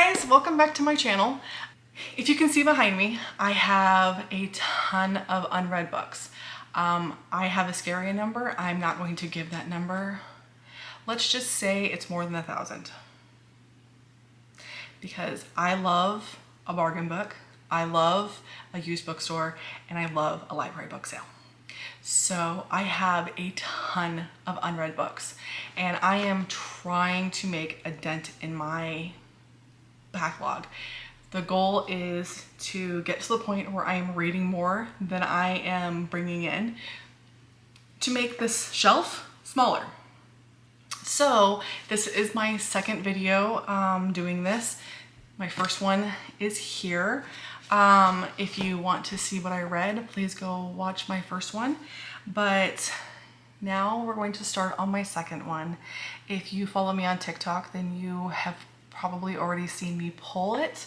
guys, welcome back to my channel. If you can see behind me, I have a ton of unread books. I have a scary number. I'm not going to give that number. Let's just say it's more than 1,000. Because I love a bargain book, I love a used bookstore, and I love a library book sale. So I have a ton of unread books, and I am trying to make a dent in my backlog. The goal is to get to the point where I am reading more than I am bringing in to make this shelf smaller. So this is my second video doing this. My first one is here. If you want to see what I read, please go watch my first one. But now we're going to start on my second one. If you follow me on TikTok, then you have probably already seen me pull it,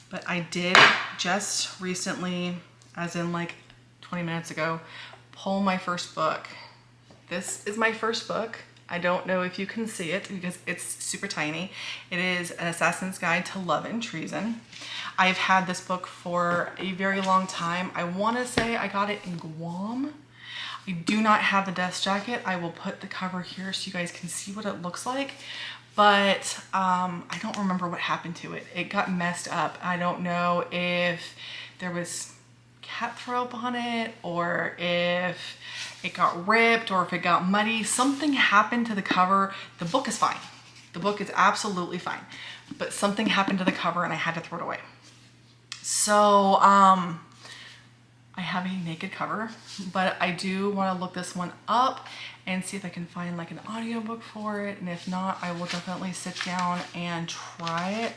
but I did just recently, as in like 20 minutes ago, pull my first book. This is my first book. I don't know if you can see it because it's super tiny. It is An Assassin's Guide to Love and Treason. I've had this book for a very long time. I want to say I got it in Guam. I do not have the dust jacket. I will put the cover here so you guys can see what it looks like. But I don't remember what happened to it. It got messed up. I don't know if there was cat throw up on it, or if it got ripped, or if it got muddy. Something happened to the cover. The book is fine. The book is absolutely fine. But something happened to the cover and I had to throw it away. So I have a naked cover, but I do want to look this one up and see if I can find like an audiobook for it. And if not, I will definitely sit down and try it.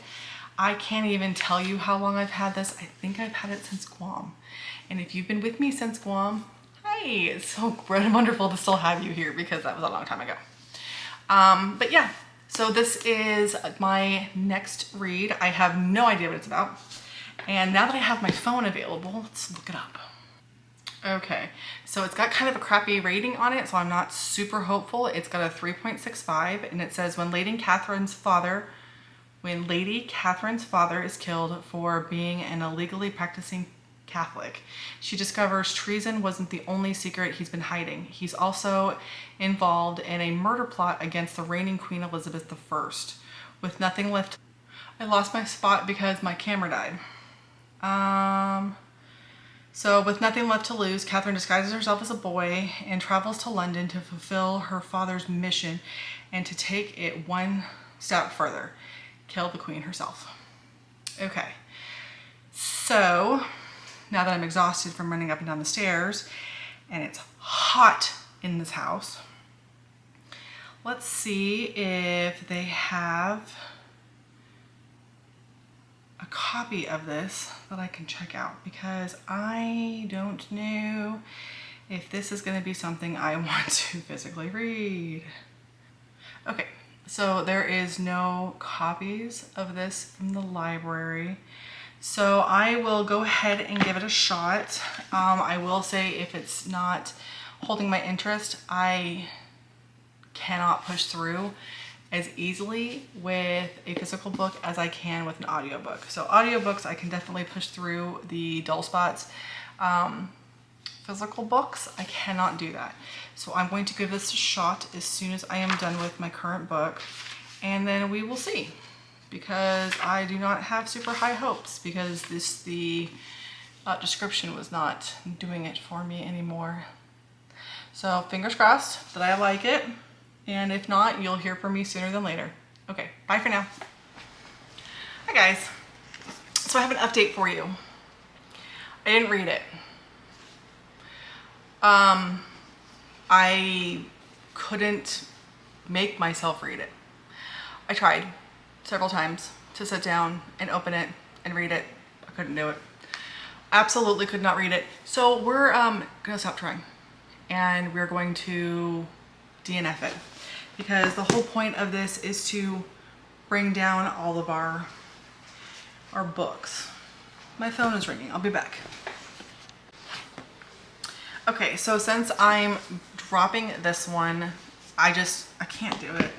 I can't even tell you how long I've had this. I think I've had it since Guam. And if you've been with me since Guam, hey, it's so wonderful to still have you here because that was a long time ago. But yeah, so this is my next read. I have no idea what it's about. And now that I have my phone available, let's look it up. Okay, so it's got kind of a crappy rating on it, so I'm not super hopeful. It's got a 3.65, and it says, when Lady Catherine's father is killed for being an illegally practicing Catholic, she discovers treason wasn't the only secret he's been hiding. He's also involved in a murder plot against the reigning Queen Elizabeth I. With nothing left, I lost my spot because my camera died. So with nothing left to lose, Catherine disguises herself as a boy and travels to London to fulfill her father's mission and to take it one step further, kill the Queen herself. Okay, so now that I'm exhausted from running up and down the stairs and it's hot in this house, let's see if they have a copy of this that I can check out, because I don't know if this is going to be something I want to physically read. Okay, so there is no copies of this from the library, so I will go ahead and give it a shot. I will say, if it's not holding my interest, I cannot push through as easily with a physical book as I can with an audiobook. So audiobooks, I can definitely push through the dull spots. Physical books, I cannot do that. So I'm going to give this a shot as soon as I am done with my current book, and then we will see, because I do not have super high hopes, because the description was not doing it for me anymore. So fingers crossed that I like it. And if not, you'll hear from me sooner than later. Okay, bye for now. Hi guys. So I have an update for you. I didn't read it. I couldn't make myself read it. I tried several times to sit down and open it and read it. I couldn't do it. Absolutely could not read it. So we're gonna stop trying, and we're going to DNF it, because the whole point of this is to bring down all of our books. My phone is ringing. I'll be back. Okay, so since I'm dropping this one, I can't do it.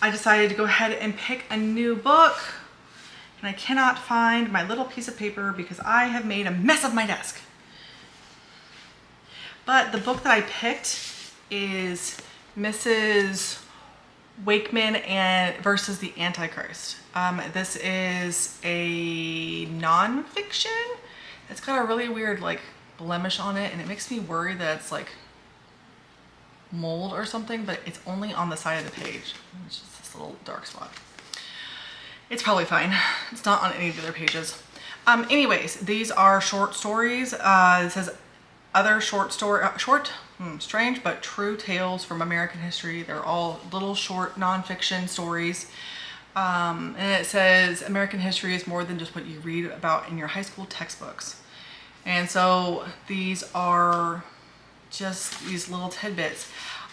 I decided to go ahead and pick a new book And I cannot find my little piece of paper because I have made a mess of my desk. But the book that I picked is Mrs. Wakeman versus the Antichrist. This is a nonfiction. It's got a really weird like blemish on it, and it makes me worry that it's like mold or something, but it's only on the side of the page. It's just this little dark spot. It's probably fine. It's not on any of the other pages. Anyways, these are short stories. It says other strange but true tales from American history. They're all little short nonfiction stories. And it says American history is more than just what you read about in your high school textbooks. And so these are just these little tidbits.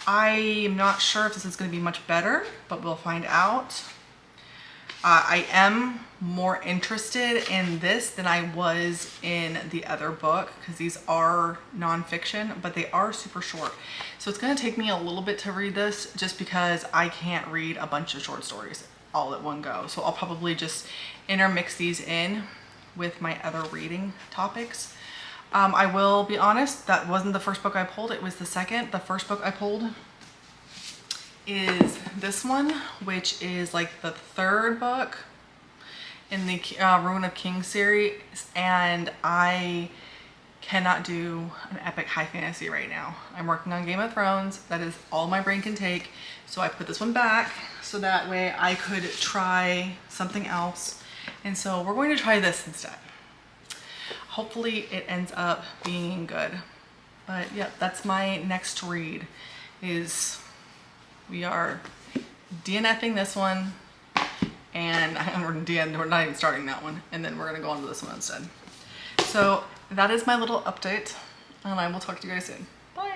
I am not sure if this is going to be much better, but we'll find out. I am more interested in this than I was in the other book because these are nonfiction, but they are super short. So it's going to take me a little bit to read this just because I can't read a bunch of short stories all at one go. So I'll probably just intermix these in with my other reading topics. I will be honest, that wasn't the first book I pulled, it was the second. The first book I pulled is this one, which is like the third book in the Ruin of Kings series, and I cannot do an epic high fantasy right now. I'm working on Game of Thrones. That is all my brain can take. So I put this one back so that way I could try something else. And so we're going to try this instead. Hopefully it ends up being good. But yeah, that's my next read. We are DNFing this one, and we're not even starting that one, and then we're gonna go on to this one instead. So that is my little update, and I will talk to you guys soon. Bye.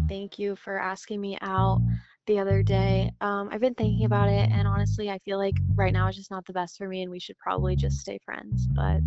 Thank you for asking me out the other day. I've been thinking about it, and honestly, I feel like right now is just not the best for me, and we should probably just stay friends. But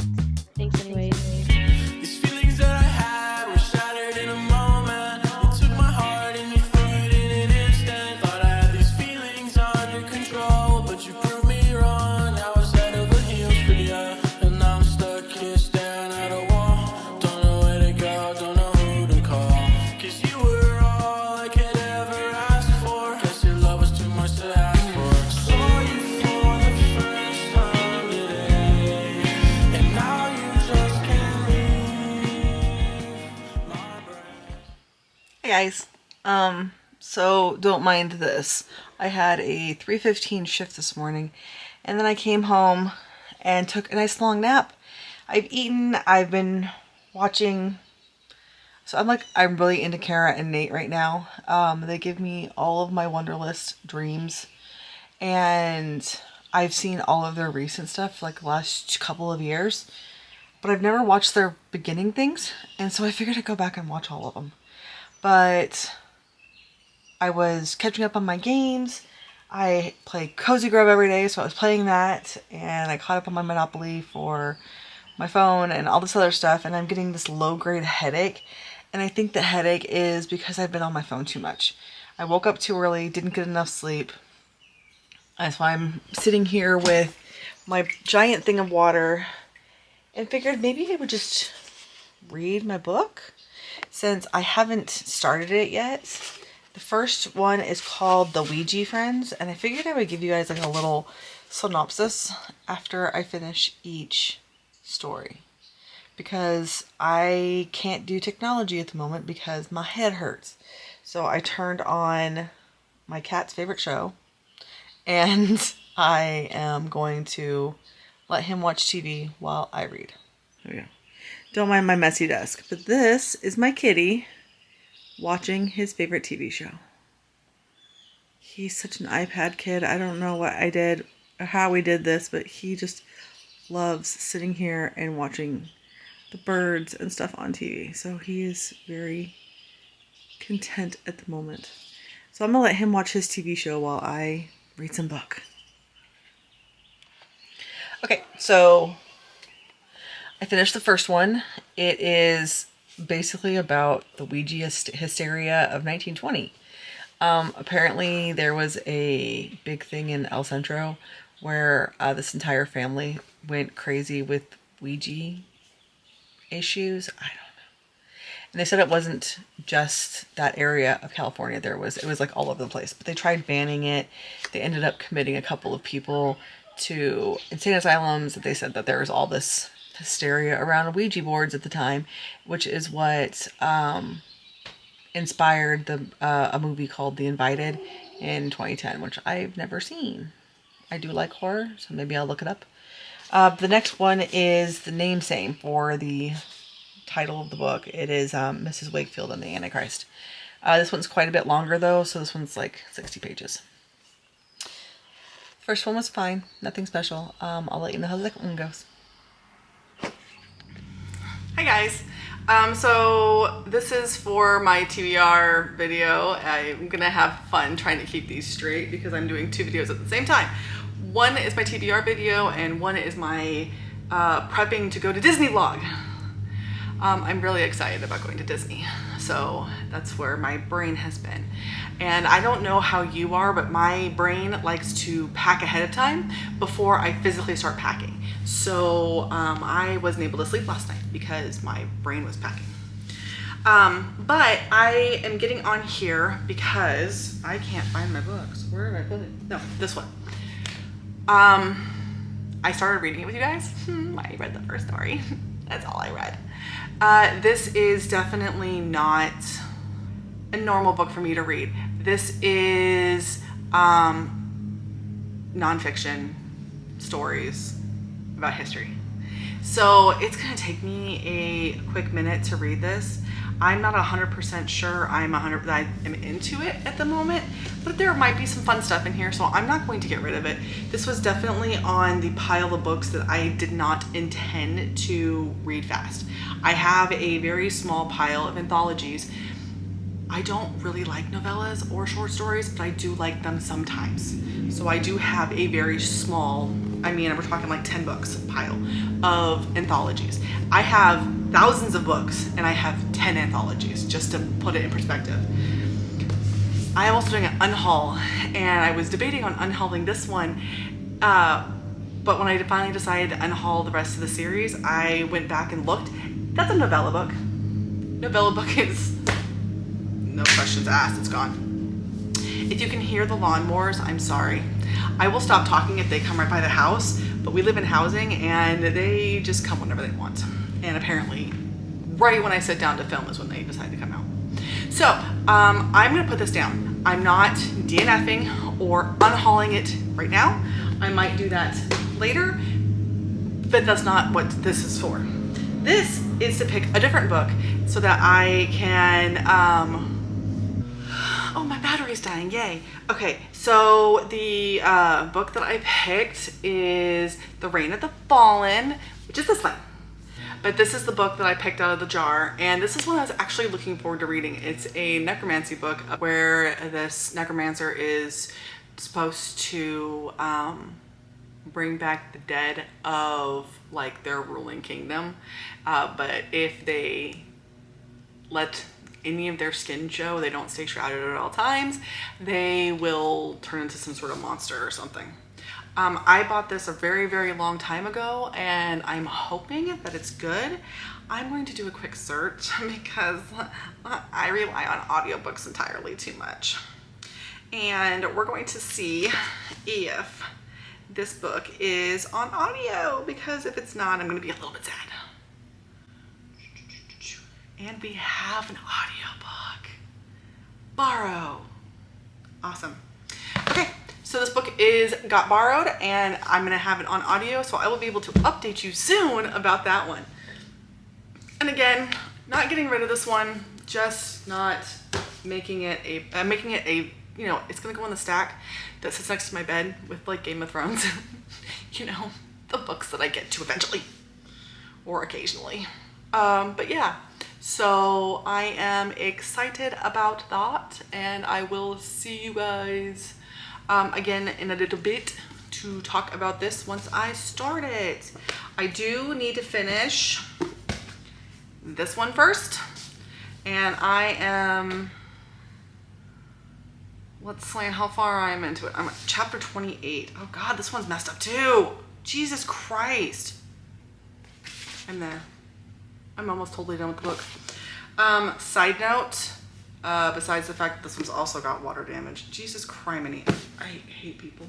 thanks anyways. These feelings that I had were shattered in a moment. You took my heart and you threw it in an instant. Thought I had these feelings under control, but you proved me wrong. I was head over heels for you, and now I'm stuck here staring at a wall. Don't know where to go, don't know who to call. 'Cause you were all I could ever ask for. Guess your love was too much to ask for. Saw you for the first time today, and now you just can't leave my brain. Hey guys, so don't mind this. I had a 3:15 shift this morning, and then I came home and took a nice long nap. I've eaten, I've been watching So I'm really into Kara and Nate right now. They give me all of my Wunderlist dreams, and I've seen all of their recent stuff like the last couple of years, but I've never watched their beginning things, and so I figured I'd go back and watch all of them. But I was catching up on my games. I play Cozy Grove every day, so I was playing that, and I caught up on my Monopoly for my phone and all this other stuff, and I'm getting this low-grade headache, and I think the headache is because I've been on my phone too much. I woke up too early, didn't get enough sleep. That's why I'm sitting here with my giant thing of water and figured maybe I would just read my book since I haven't started it yet. The first one is called The Ouija Friends, and I figured I would give you guys like a little synopsis after I finish each story, because I can't do technology at the moment because my head hurts. So I turned on my cat's favorite show, and I am going to let him watch TV while I read. There we go. Don't mind my messy desk, but this is my kitty watching his favorite TV show. He's such an iPad kid. I don't know what I did or how we did this, but he just loves sitting here and watching the birds and stuff on TV. So he is very content at the moment. So I'm going to let him watch his TV show while I read some book. Okay, so I finished the first one. It is basically about the Ouija hysteria of 1920. Apparently there was a big thing in El Centro where this entire family went crazy with Ouija issues. I don't know. And they said it wasn't just that area of California. It was like all over the place. But they tried banning it. They ended up committing a couple of people to insane asylums. They said that there was all this hysteria around Ouija boards at the time, which is what inspired a movie called The Invited in 2010, which I've never seen. I do like horror, so maybe I'll look it up. The next one is the name same for the title of the book. It is Mrs. Wakefield and the Antichrist. This one's quite a bit longer though, so this one's like 60 pages. First one was fine, nothing special. I'll let you know how the second one goes. Hi guys. So this is for my TBR video. I'm gonna have fun trying to keep these straight because I'm doing two videos at the same time. One is my TBR video and one is my prepping to go to Disney vlog. I'm really excited about going to Disney. So that's where my brain has been. And I don't know how you are, but my brain likes to pack ahead of time before I physically start packing. So I wasn't able to sleep last night because my brain was packing. But I am getting on here because I can't find my books. Where did I put it? No, this one. I started reading it with you guys. I read the first story. That's all I read. This is definitely not a normal book for me to read. This is nonfiction stories about history. So it's gonna take me a quick minute to read this. I'm not 100% sure that I am into it at the moment, but there might be some fun stuff in here, so I'm not going to get rid of it. This was definitely on the pile of books that I did not intend to read fast. I have a very small pile of anthologies. I don't really like novellas or short stories, but I do like them sometimes. So I do have a very small, we're talking like 10 books pile of anthologies. I have thousands of books and I have 10 anthologies, just to put it in perspective. I am also doing an unhaul, and I was debating on unhauling this one, but when I finally decided to unhaul the rest of the series, I went back and looked. That's a novella book. Novella book is, no questions asked, it's gone. If you can hear the lawnmowers, I'm sorry. I will stop talking if they come right by the house, but we live in housing and they just come whenever they want. And apparently, right when I sit down to film is when they decide to come out. So, I'm gonna put this down. I'm not DNFing or unhauling it right now. I might do that later, but that's not what this is for. this is to pick a different book so that I can, oh, my battery's dying, yay. Okay, so the book that I picked is The Reign of the Fallen, which is this one. But this is the book that I picked out of the jar, and this is one I was actually looking forward to reading. It's a necromancy book where this necromancer is supposed to bring back the dead of like their ruling kingdom, but if they let any of their skin show, they don't stay shrouded at all times, they will turn into some sort of monster or something. I bought this a very, very long time ago, and I'm hoping that it's good. I'm going to do a quick search because I rely on audiobooks entirely too much. And we're going to see if this book is on audio, because if it's not, I'm going to be a little bit sad. And we have an audiobook. Borrow. Awesome. Okay. So this book got borrowed, and I'm going to have it on audio, so I will be able to update you soon about that one. And again, not getting rid of this one, just not making it a, you know, it's going to go on the stack that sits next to my bed with like Game of Thrones. You know, the books that I get to eventually or occasionally. But yeah, so I am excited about that, and I will see you guys again in a little bit to talk about this once I start it. I do need to finish this one first, and I am, let's see how far I'm into it. I'm at chapter 28. Oh God, this one's messed up too. Jesus Christ. I'm there. I'm almost totally done with the book. Side note, besides the fact that this one's also got water damage. Jesus criminy. I hate people.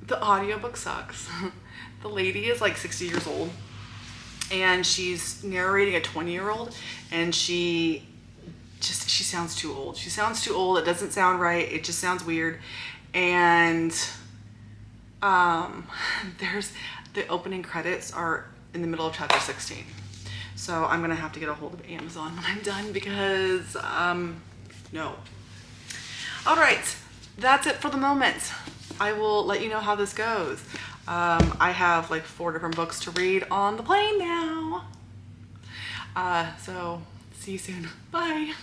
The audiobook sucks. The lady is like 60 years old, and she's narrating a 20-year-old, and she sounds too old. She sounds too old. It doesn't sound right. It just sounds weird. And there's the opening credits are in the middle of chapter 16. So I'm gonna have to get a hold of Amazon when I'm done, because no. All right, that's it for the moment. I will let you know how this goes. I have like 4 different books to read on the plane now. So see you soon. Bye.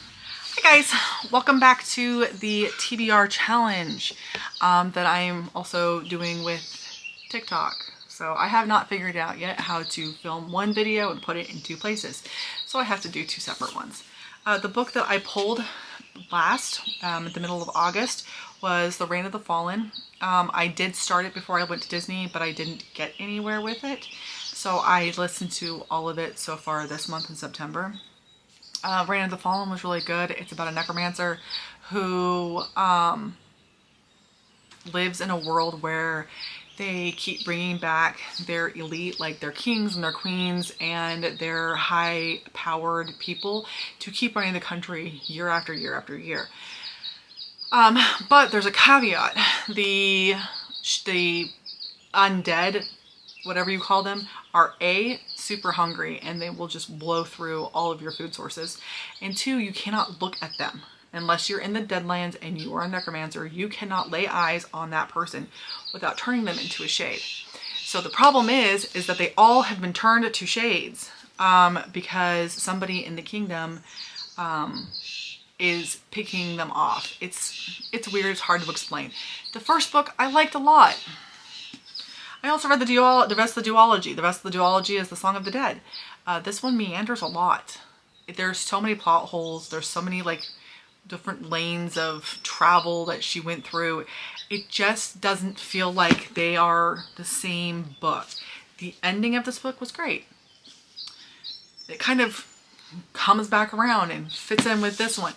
Hi guys, welcome back to the TBR challenge that I'm also doing with TikTok. So I have not figured out yet how to film one video and put it in 2 places. So I have to do 2 separate ones. The book that I pulled last at the middle of August was The Reign of the Fallen. I did start it before I went to Disney, but I didn't get anywhere with it. So I listened to all of it so far this month in September. Reign of the Fallen was really good. It's about a necromancer who lives in a world where they keep bringing back their elite, like their kings and their queens and their high-powered people to keep running the country year after year after year. But there's a caveat. The undead, whatever you call them, are A, super hungry, and they will just blow through all of your food sources. And 2, you cannot look at them. Unless you're in the Deadlands and you are a necromancer, you cannot lay eyes on that person without turning them into a shade. So the problem is that they all have been turned to shades because somebody in the kingdom is picking them off. It's weird. It's hard to explain. The first book I liked a lot. I also read the rest of the duology. The rest of the duology is The Song of the Dead. This one meanders a lot. There's so many plot holes. There's so many like different lanes of travel that she went through. It just doesn't feel like they are the same book. The ending of this book was great. It kind of comes back around and fits in with this one,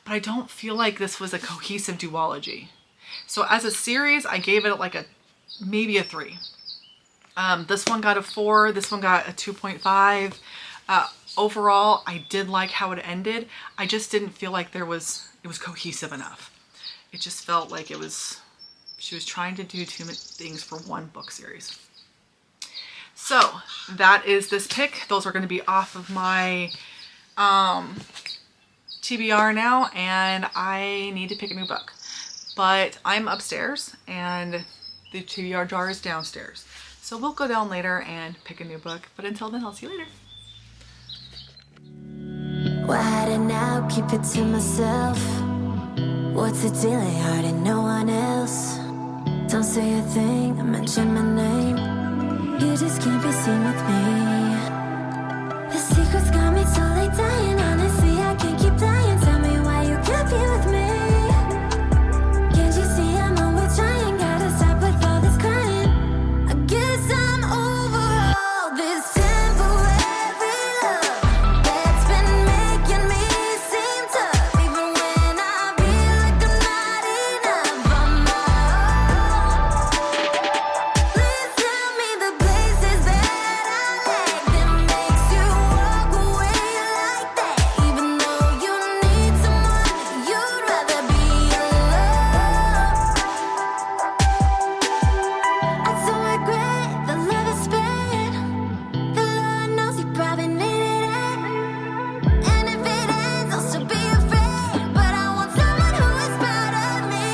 but I don't feel like this was a cohesive duology. So as a series, I gave it like maybe a 3. This one got a 4. This one got a 2.5. Overall, I did like how it ended. I just didn't feel like it was cohesive enough. It just felt like she was trying to do too many things for one book series. So that is this pick. Those are going to be off of my TBR now, and I need to pick a new book. But I'm upstairs and the TBR jar is downstairs. So we'll go down later and pick a new book. But until then, I'll see you later. Why hiding out, keep it to myself. What's the deal, I hardly no one else. Don't say a thing, I mention my name. You just can't be seen with me. The secrets got me totally dying. Honestly, I can't keep lying. Tell me why you can't be with me. Can't you see I'm always trying? Gotta stop with all this crying. I guess I'm over all this temporary love that's been making me seem tough. Even when I feel like I'm not enough on my own. Please tell me the places that I lack that makes you walk away like that. Even though you need someone, you'd rather be alone. I don't regret the love I spent. The Lord knows you probably needed it. And if it ends, I'll still be your friend. But I want someone who is proud of me.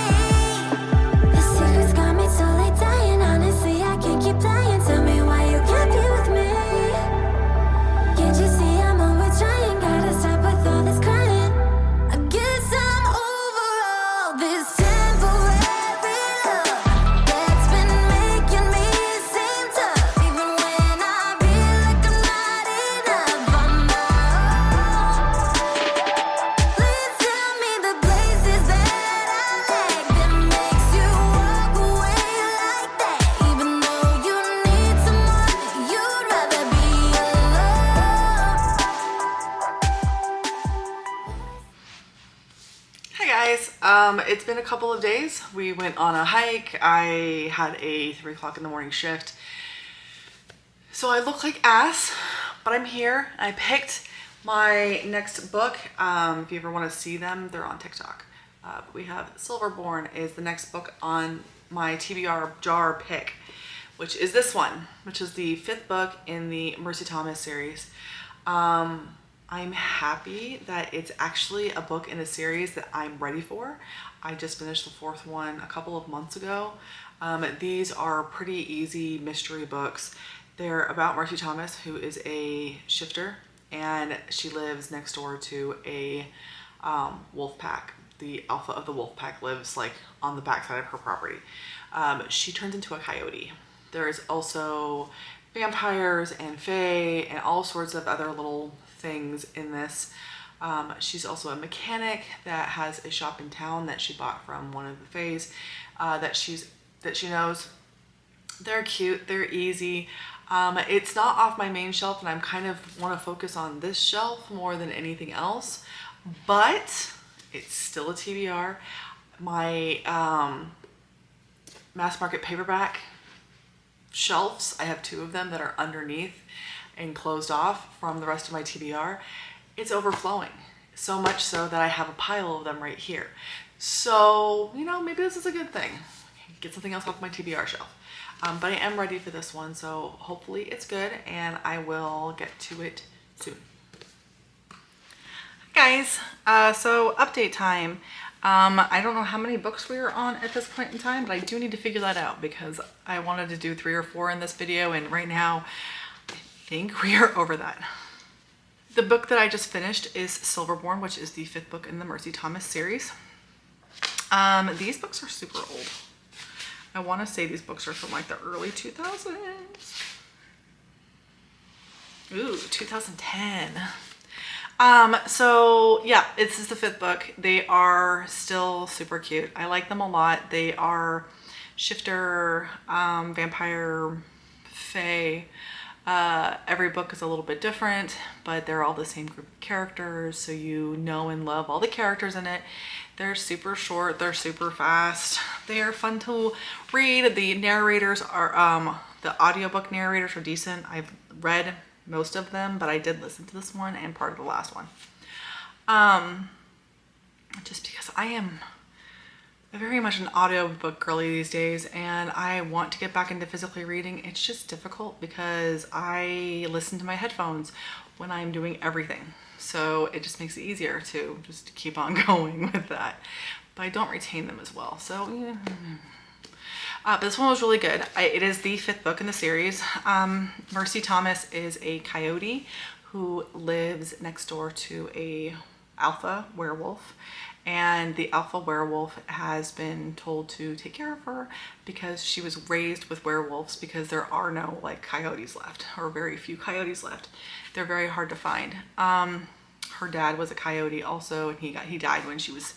The secrets got me totally dying. Honestly, I can't keep lying. Tell me why you can't be with me. Can't you see I'm always trying? Gotta stop with all this crying. I guess I'm over all this temporary love that's been making me seem tough. Even when I feel like I'm not enough on my own. Please tell me the places that I lack that makes you walk away like that. Even though you need someone, you'd rather be alone. Hi guys, it's been a couple of days. We went on a hike. I had a 3 o'clock in the morning shift. So I look like ass, but I'm here. I picked my next book. If you ever want to see them, they're on TikTok. But we have Silverborn is the next book on my TBR Jar pick, which is this one, which is the 5th book in the Mercy Thomas series. I'm happy that it's actually a book in a series that I'm ready for. I just finished the 4th one a couple of months ago. These are pretty easy mystery books. They're about Mercy Thomas, who is a shifter, and she lives next door to a wolf pack. The alpha of the wolf pack lives like on the backside of her property. She turns into a coyote. There's also vampires and fae and all sorts of other little things in this. She's also a mechanic that has a shop in town that she bought from one of the fays that she knows. They're cute, they're easy. It's not off my main shelf, and I'm kind of want to focus on this shelf more than anything else, but it's still a TBR. My mass market paperback shelves, I have 2 of them that are underneath and closed off from the rest of my TBR. It's overflowing, so much so that I have a pile of them right here. So, you know, maybe this is a good thing. Get something else off my TBR shelf. But I am ready for this one, so hopefully it's good, and I will get to it soon. Hi guys, so update time. I don't know how many books we are on at this point in time, but I do need to figure that out because I wanted to do 3 or 4 in this video, and right now I think we are over that. The book that I just finished is Silverborn, which is the 5th book in the Mercy Thomas series. These books are super old. I want to say these books are from like the early 2000s. Ooh, 2010. So yeah, this is the 5th book. They are still super cute. I like them a lot. They are shifter, vampire, fae. Every book is a little bit different, but they're all the same group of characters, so you know and love all the characters in it. They're super short, they're super fast, they are fun to read. The narrators are, the audiobook narrators are decent. I've read most of them, but I did listen to this one and part of the last one. Just because I am very much an audiobook girly these days, and I want to get back into physically reading. It's just difficult because I listen to my headphones when I'm doing everything. So it just makes it easier to just keep on going with that. But I don't retain them as well. So yeah. But this one was really good. It is the 5th book in the series. Mercy Thomas is a coyote who lives next door to a alpha werewolf, and the alpha werewolf has been told to take care of her because she was raised with werewolves, because there are no like coyotes left, or very few coyotes left. They're very hard to find. Her dad was a coyote also, and he died when she was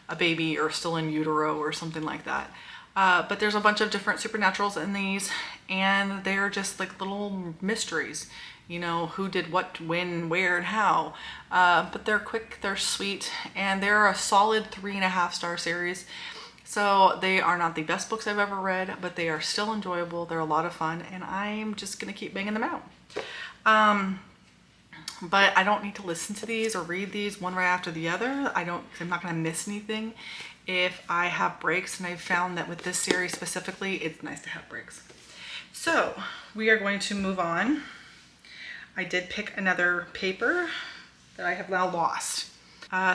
a baby or still in utero or something like that. But there's a bunch of different supernaturals in these, and they're just like little mysteries, you know, who did what, when, where, and how. But they're quick, they're sweet, and they're a solid 3.5-star series. So they are not the best books I've ever read, but they are still enjoyable. They're a lot of fun, and I'm just gonna keep banging them out. But I don't need to listen to these or read these one right after the other. I'm not gonna miss anything if I have breaks, and I've found that with this series specifically, it's nice to have breaks. So we are going to move on. I did pick another paper that I have now lost.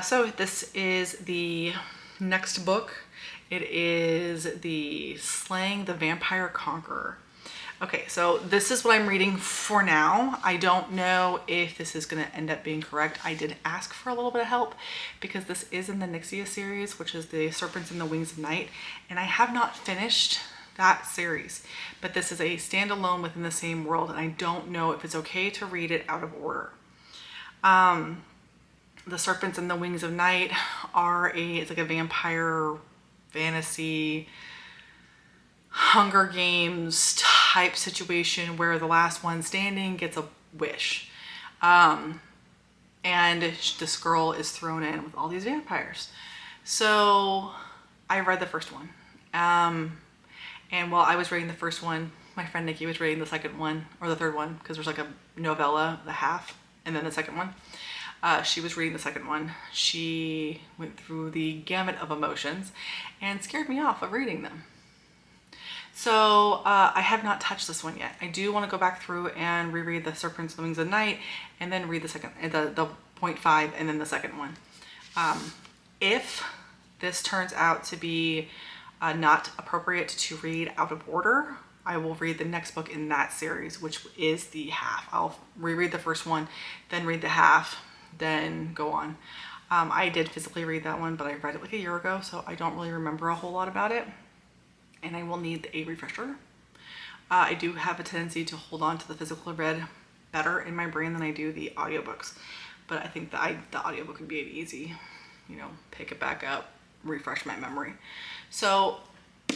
So this is the next book. It is the Slaying the Vampire Conqueror. Okay, so this is what I'm reading for now. I don't know if this is going to end up being correct. I did ask for a little bit of help because this is in the Nixia series, which is the Serpents and the Wings of Night, and I have not finished that series, but this is a standalone within the same world, and I don't know if it's okay to read it out of order. The Serpents and the Wings of Night it's like a vampire fantasy Hunger Games type situation where the last one standing gets a wish. And this girl is thrown in with all these vampires. So I read the first one. And while I was reading the first one, my friend Nikki was reading the second one, or the third one, because there's like a novella, the half, and then the second one. She was reading the second one. She went through the gamut of emotions and scared me off of reading them. So I have not touched this one yet. I do want to go back through and reread the Serpents and the Wings of Night, and then read the 0.5 and then the second one. If this turns out to be not appropriate to read out of order, I will read the next book in that series, which is the half. I'll reread the first one, then read the half, then go on. I did physically read that one, but I read it like a year ago, so I don't really remember a whole lot about it. And I will need a refresher. I do have a tendency to hold on to the physical read better in my brain than I do the audiobooks. But I think the audiobook would be an easy, pick it back up, refresh my memory. So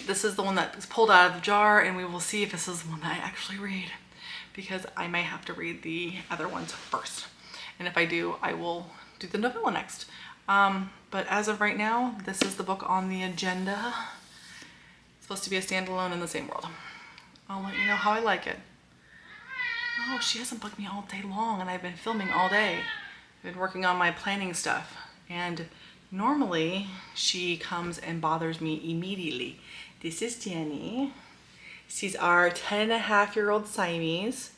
this is the one that is pulled out of the jar, and we will see if this is the one that I actually read, because I may have to read the other ones first. And if I do, I will do the novella next. But as of right now, this is the book on the agenda. Supposed to be a standalone in the same world. I'll let you know how I like it. Oh, she hasn't bugged me all day long, and I've been filming all day. I've been working on my planning stuff, and normally she comes and bothers me immediately. This is Jenny. She's our 10.5-year-old Siamese.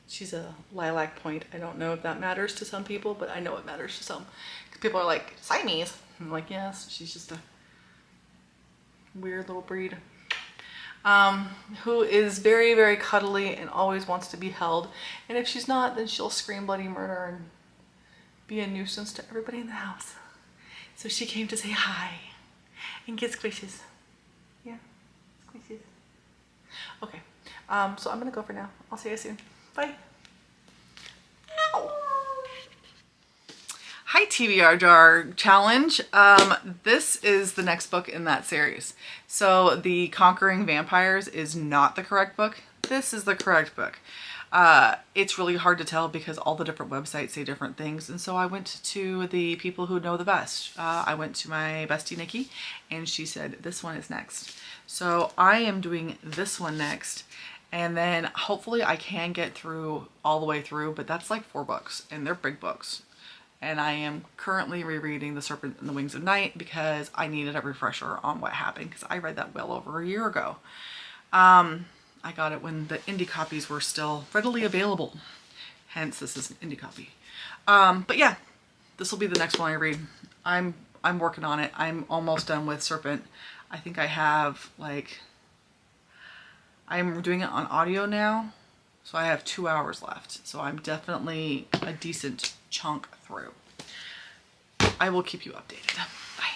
She's a lilac point. I don't know if that matters to some people, but I know it matters to some. People are like, Siamese? I'm like, yes, she's just a weird little breed, who is very, very cuddly and always wants to be held. And if she's not, then she'll scream bloody murder and be a nuisance to everybody in the house. So she came to say hi and get squishes. Yeah, squishes. Okay, so I'm gonna go for now. I'll see you soon. Bye. Ow. Hi, TBR Jar Challenge. This is the next book in that series. So the Conquering Vampires is not the correct book. This is the correct book. It's really hard to tell because all the different websites say different things. And so I went to the people who know the best. I went to my bestie Nikki, and she said, this one is next. So I am doing this one next. And then hopefully I can get through all the way through, but that's like 4 books, and they're big books. and I am currently rereading The Serpent and the Wings of Night because I needed a refresher on what happened, because I read that well over a year ago. I got it when the indie copies were still readily available. Hence, this is an indie copy. But yeah, this will be the next one I read. I'm working on it. I'm almost done with Serpent. I think I have like, I'm doing it on audio now, so I have 2 hours left. So I'm definitely a decent chunk through. I will keep you updated. Bye.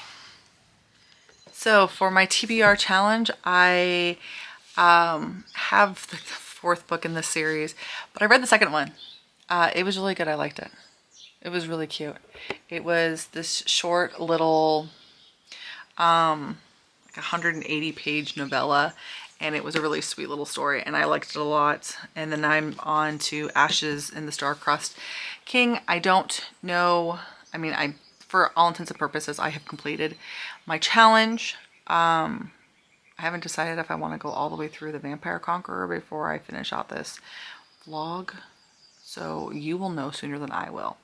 So for my TBR challenge, I have the 4th book in this series, but I read the 2nd one. It was really good. I liked it. It was really cute. It was this short little, like 180 page novella, and it was a really sweet little story, and I liked it a lot. And then I'm on to Ashes in the Star-Crossed King. I don't know, I mean, for all intents and purposes, I have completed my challenge. I haven't decided if I want to go all the way through the Vampire Conqueror before I finish out this vlog. So you will know sooner than I will.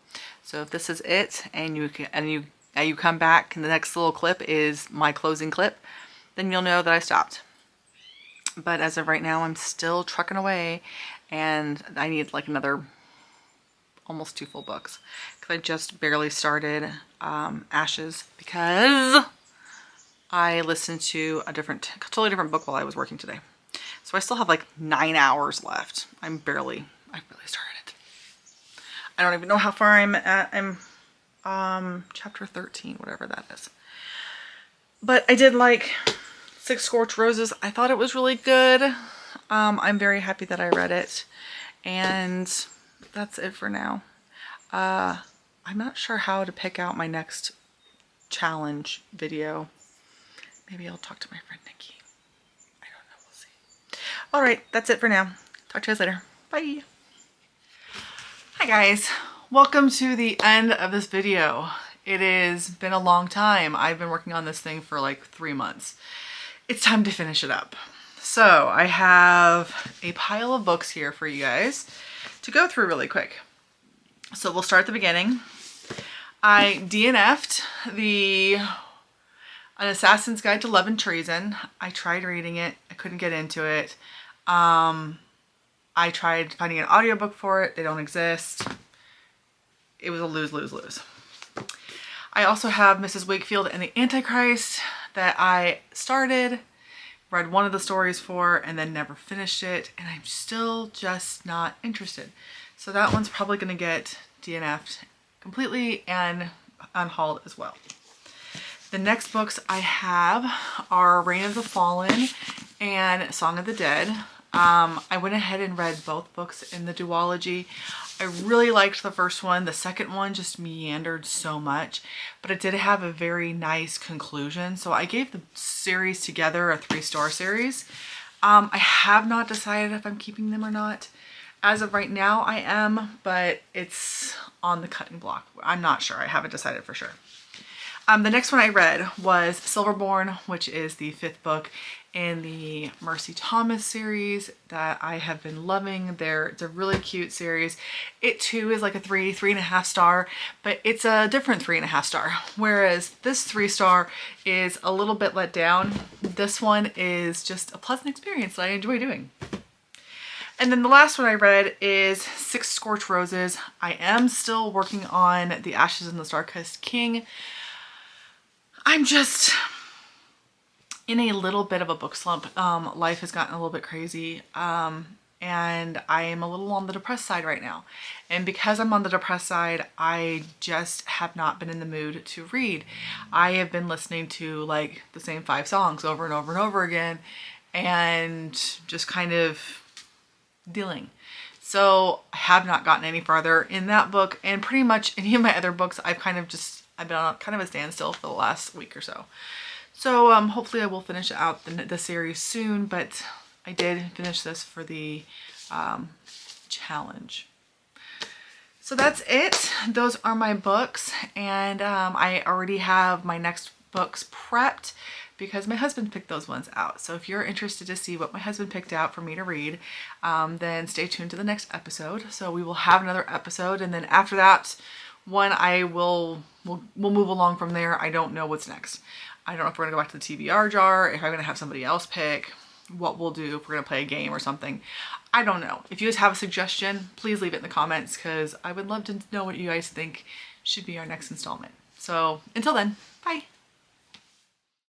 So if this is it, and you come back and the next little clip is my closing clip, then you'll know that I stopped. But as of right now, I'm still trucking away, and I need like another almost 2 full books, because I just barely started Ashes, because I listened to a totally different book while I was working today. So I still have like 9 hours left. I barely started it. I don't even know how far I'm at. I'm chapter 13, whatever that is. But I did like 6 Scorched Roses. I thought it was really good. I'm very happy that I read it. And that's it for now. I'm not sure how to pick out my next challenge video. Maybe I'll talk to my friend Nikki. I don't know. We'll see. All right. That's it for now. Talk to you guys later. Bye. Hi guys. Welcome to the end of this video. It has been a long time. I've been working on this thing for like 3 months. It's time to finish it up. So I have a pile of books here for you guys to go through really quick. So we'll start at the beginning. I DNF'd An Assassin's Guide to Love and Treason. I tried reading it. I couldn't get into it. I tried finding an audiobook for it. They don't exist. It was a lose. I also have Mrs. Wakefield and the Antichrist that I started, read one of the stories for, and then never finished it. And I'm still just not interested. So that one's probably going to get DNF'd completely and unhauled as well. The next books I have are Reign of the Fallen and Song of the Dead. I went ahead and read both books in the duology. I really liked the first one. The second one just meandered so much, but it did have a very nice conclusion. So I gave the series together a 3-star series. I have not decided if I'm keeping them or not. As of right now, I am, but it's on the cutting block. I'm not sure. I haven't decided for sure. The next one I read was Silverborn, which is the 5th book in the Mercy Thomas series that I have been loving. It's a really cute series. It too is like a 3.5 star, but it's a different 3.5 star. Whereas this 3-star is a little bit let down. This one is just a pleasant experience that I enjoy doing. And then the last one I read is 6 Scorched Roses. I am still working on The Ashes in the Star-Crossed King. I'm just in a little bit of a book slump. Life has gotten a little bit crazy, and I am a little on the depressed side right now. And because I'm on the depressed side, I just have not been in the mood to read. I have been listening to like the same 5 songs over and over and over again, and just kind of dealing. So I have not gotten any farther in that book, and pretty much any of my other books I've been on kind of a standstill for the last week or so. So hopefully I will finish out the series soon, but I did finish this for the challenge. So that's it. Those are my books, and I already have my next books prepped because my husband picked those ones out. So if you're interested to see what my husband picked out for me to read, then stay tuned to the next episode. So we will have another episode, and then after that one we'll move along from there. I don't know what's next. I don't know if we're gonna go back to the TBR jar, if I'm gonna have somebody else pick, what we'll do, if we're gonna play a game or something. I don't know. If you guys have a suggestion, please leave it in the comments because I would love to know what you guys think should be our next installment. So until then, bye.